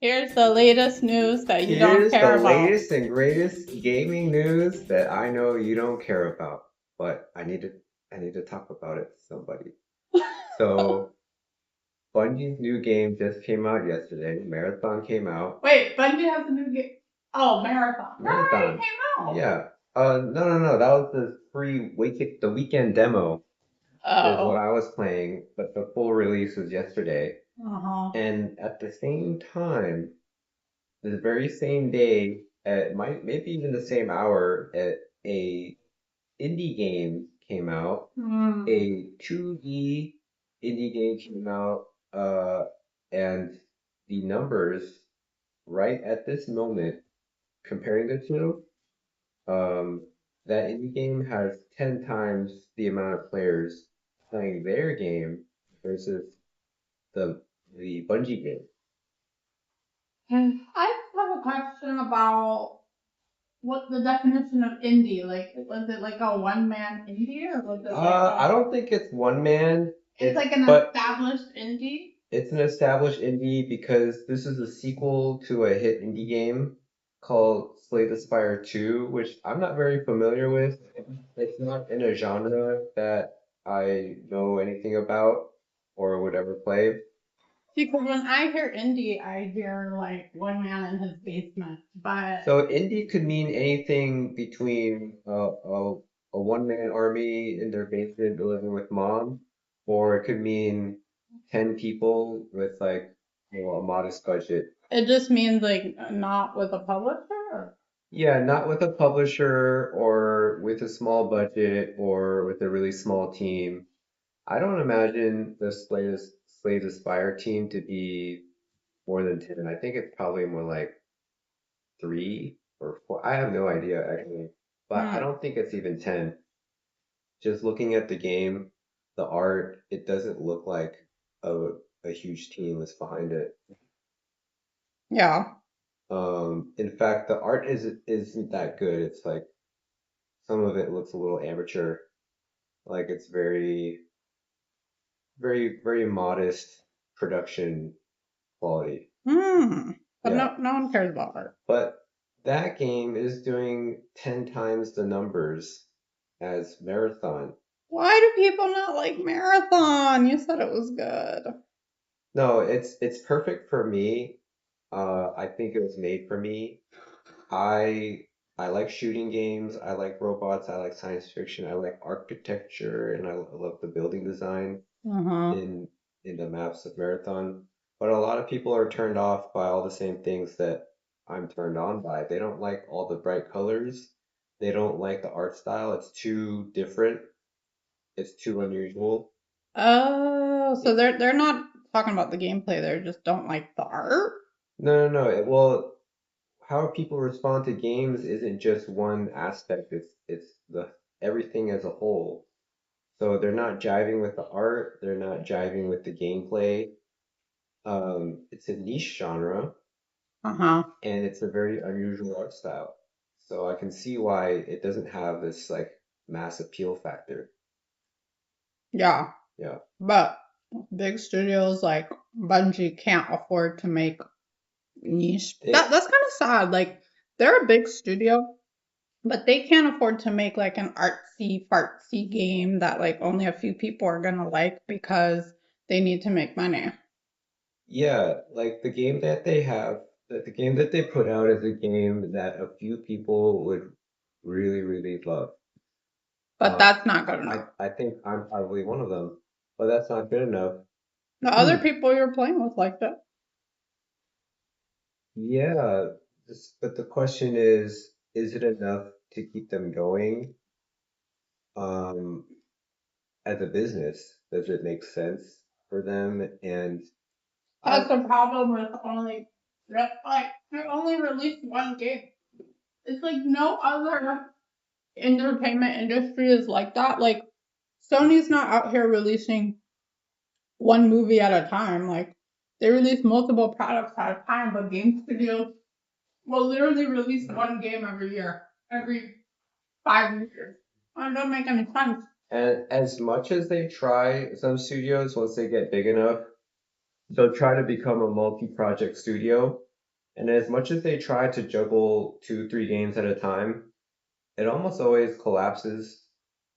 Here's the latest news that you don't Here's the care about. latest and greatest gaming news that I know you don't care about, but I need to talk about it to somebody. So, Bungie's new game just came out yesterday. Marathon came out. Wait, Bungie has a new game. Oh, Marathon. That already Marathon. came out. Yeah. No. That was the the weekend demo is what Oh. I was playing, but the full release was yesterday. Uh-huh. And at the same time, the very same day, maybe even the same hour, a indie game came out. Hmm. A 2D indie game came out, and the numbers right at this moment, comparing the two, um, that indie game has 10 times the amount of players playing their game versus the the Bungie game. I have a question about what the definition of indie. Like, was it like a one-man indie, or was it like I a? don't think it's one man. It's like an But established indie. it's an established indie because this is a sequel to a hit indie game called Slay the Spire 2, which I'm not very familiar with. It's not in a genre that I know anything about or would ever play. Because when I hear indie, I hear like one man in his basement. But So indie could mean anything between a one-man army in their basement living with mom, or it could mean 10 people with like, a modest budget. it just means like not with a publisher. Yeah, not with a publisher or with a small budget or with a really small team. I don't imagine the Slay the Spire team to be more than 10. I think it's probably more like three or four. I have no idea actually, but I Hmm. don't think it's even 10. Just looking at the game, the art, it doesn't look like a, a huge team is behind it. Yeah. In fact, the art isn't that good. It's like some of it looks a little amateur. Like it's very modest production quality. Hmm. But Yeah. no one cares about her. But that game is doing 10 times the numbers as Marathon. Why do people not like Marathon? You said it was good. No, it's perfect for me. I think it was made for me. I I like shooting games. I like robots. I like science fiction. I like architecture, and I love the building design Uh-huh. in in the maps of Marathon. But a lot of people are turned off by all the same things that I'm turned on by. They don't like all the bright colors. They don't like the art style. It's too different. It's too unusual. Oh, so It, they're not talking about the gameplay. They just don't like the art. no. Well, how people respond to games isn't just one aspect. It's the everything as a whole. So they're not jiving with the art. They're not jiving with the gameplay. It's a niche genre, Uh-huh. and it's a very unusual art style. So I can see why it doesn't have this like mass appeal factor. Yeah. Yeah. But big studios like Bungie can't afford to make niche. It That's kind of sad. Like they're a big studio, but they can't afford to make like an artsy fartsy game that like only a few people are gonna like because they need to make money. Yeah, like the game that they put out is a game that a few people would really love. But that's not good enough. I think I'm probably one of them, but that's not good enough. The other people you're playing with liked it. Yeah, but the question is it enough to keep them going? Um, as a business, does it make sense for them? And That's I, the problem with only like they only released one game. It's like no other entertainment industry is like that. Like Sony's not out here releasing one movie at a time. Like they release multiple products at a time, but game studios will literally release one game every year, every 5 years. It doesn't make any sense. and as much as they try, some studios, once they get big enough, they'll try to become a multi-project studio. And as much as they try to juggle two, three games at a time, it almost always collapses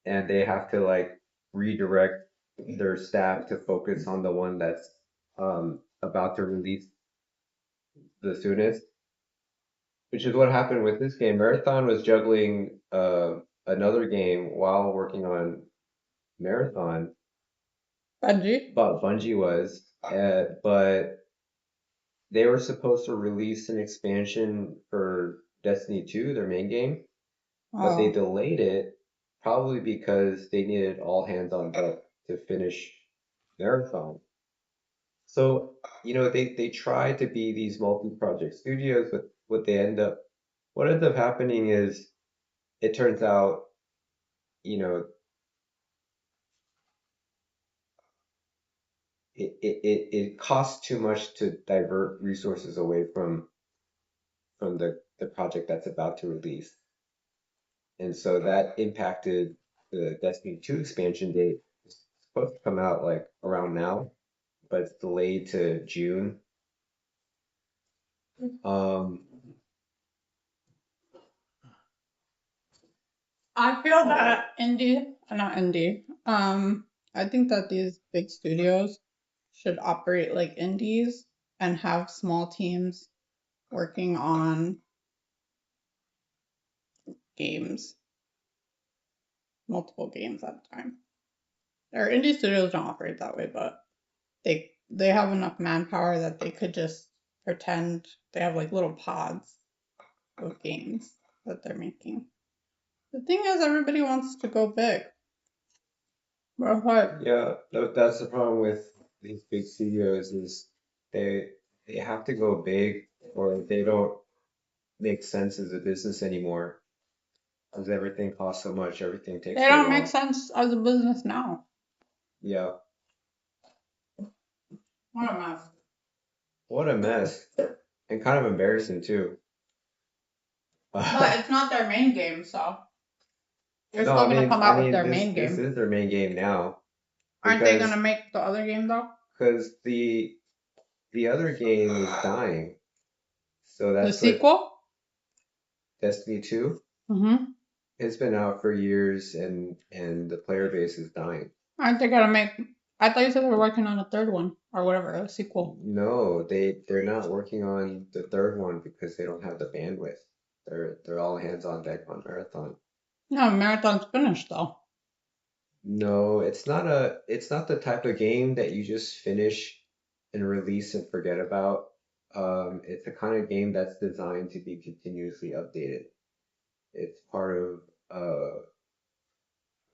and they have to like redirect their staff to focus on the one that's about to release the soonest, which is what happened with this game. Marathon was juggling another game while working on Marathon, Bungie? but Bungie was, but they were supposed to release an expansion for Destiny 2, their main game, but they Oh, delayed it probably because they needed all hands on deck to finish Marathon. So, they try to be these multi-project studios, but what ends up happening is it turns out, you know, it costs too much to divert resources away from the project that's about to release. And so that impacted the Destiny 2 expansion date. It's supposed to come out like around now, but it's delayed to June. Um, I feel that not indie. I think that these big studios should operate like indies and have small teams working on games, multiple games at a time. Or indie studios don't operate that way, but they have enough manpower that they could just pretend they have like little pods of games that they're making. The thing is, everybody wants to go big. But what? yeah, that's the problem with these big studios is they they have to go big or they don't make sense as a business anymore because everything costs so much, everything They takes so don't make long. sense as a business now. Yeah, What a mess. what a mess and kind of embarrassing too. But it's not their main game, so they're No, still gonna come I out with mean their this main this game. is their main game now Aren't they gonna because make the other game though? because the other game is dying. So The that's what sequel? Destiny 2 Mm-hmm. has been out for years and the player base is dying. Aren't they gonna make? I thought you said they were working on a third one or whatever, a sequel. No, they're not working on the third one because they don't have the bandwidth. They're all hands on deck on Marathon. No, Marathon's finished though. No, it's not the type of game that you just finish and release and forget about. It's the kind of game that's designed to be continuously updated. It's part of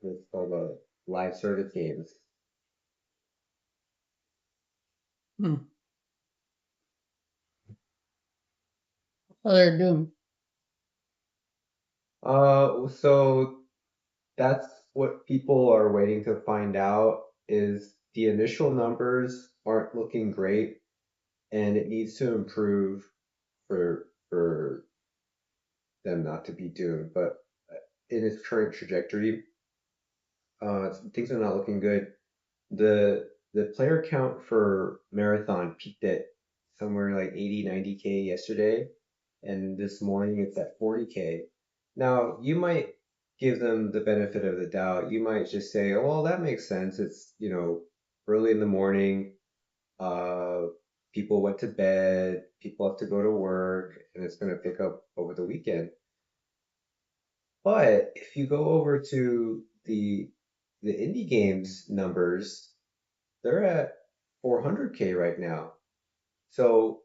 what's called live service games. Hmm. So they're doomed. So that's what people are waiting to find out is the initial numbers aren't looking great and it needs to improve for them not to be doomed. But in its current trajectory, things are not looking good. The player count for Marathon peaked at somewhere like 80, 90K yesterday, and this morning it's at 40K. Now, you might give them the benefit of the doubt. You might just say, oh, well, that makes sense. It's, early in the morning, uh, people went to bed, people have to go to work, and it's going to pick up over the weekend. But if you go over to the indie games numbers, they're at 400K right now. So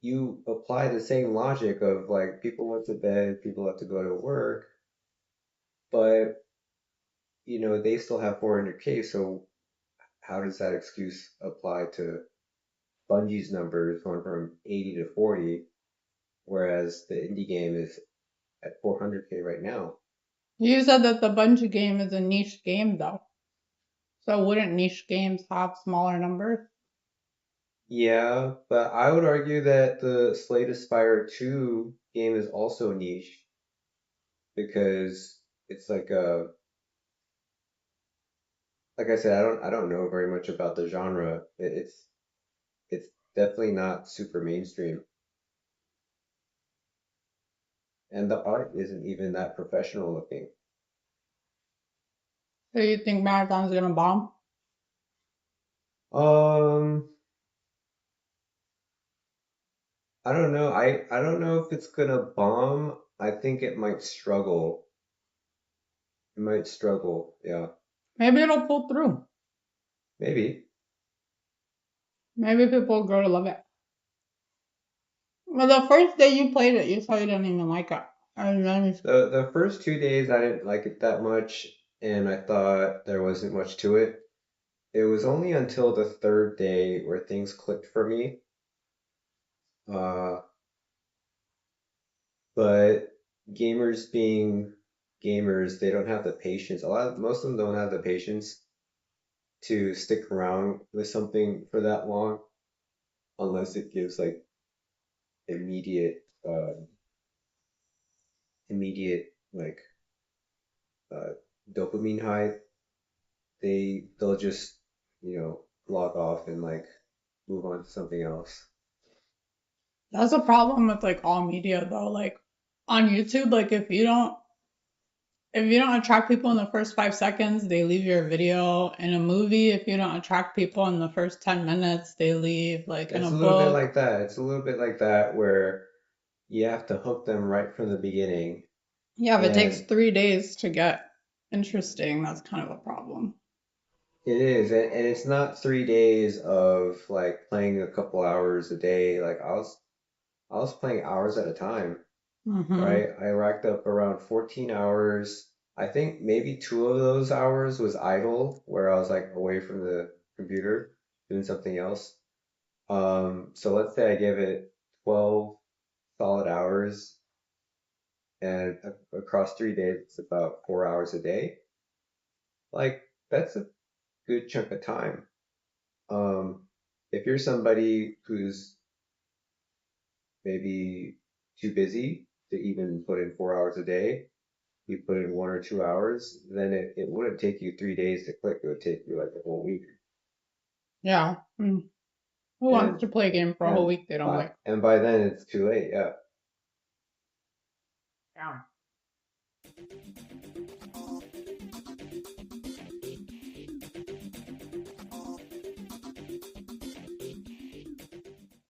you apply the same logic of like people went to bed, people have to go to work, but they still have 400K. So how does that excuse apply to Bungie's numbers going from 80 to 40, whereas the indie game is at 400K right now? You said that the Bungie game is a niche game though. So wouldn't niche games have smaller numbers? Yeah, but I would argue that the Slay the Spire 2 game is also niche because it's like I said, I don't know very much about the genre. It's definitely not super mainstream. and the art isn't even that professional looking. So you think Marathon's gonna bomb? Um, I don't know. I don't know if it's gonna bomb. I think it might struggle. It might struggle. Yeah, Maybe it'll pull through. maybe. Maybe people will grow to love it. Well, the first day you played it, you said you didn't even like it. And then, The first 2 days I didn't like it that much, and I thought there wasn't much to it. It was only until the third day where things clicked for me. Uh, but gamers being gamers, they don't have the patience. Most of them don't have the patience to stick around with something for that long unless it gives like immediate, immediate like uh, dopamine high. They'll just log off and like move on to something else. that's a problem with like all media though. Like on YouTube, like if you don't attract people in the first 5 seconds, they leave your video. In a movie, if you don't attract people in the first 10 minutes, they leave. Like in a It's a little bit book, like that. It's a little bit like that where you have to hook them right from the beginning. yeah, if it takes And 3 days to get interesting, that's kind of a problem. it is, and it's not 3 days of like playing a couple hours a day. Like I was playing hours at a time, Hmm. right? I racked up around 14 hours. I think maybe 2 of those hours was idle, where I was like away from the computer doing something else. So let's say I give it 12 solid hours, and across 3 days, it's about 4 hours a day. Like that's a good chunk of time. Um, if you're somebody who's maybe too busy to even put in 4 hours a day, you put in 1 or 2 hours, then it wouldn't take you 3 days to click. It would take you like a whole week. Yeah. Mm. Who wants And to play a game for a whole and week they don't by like? and by then it's too late. Yeah. Yeah.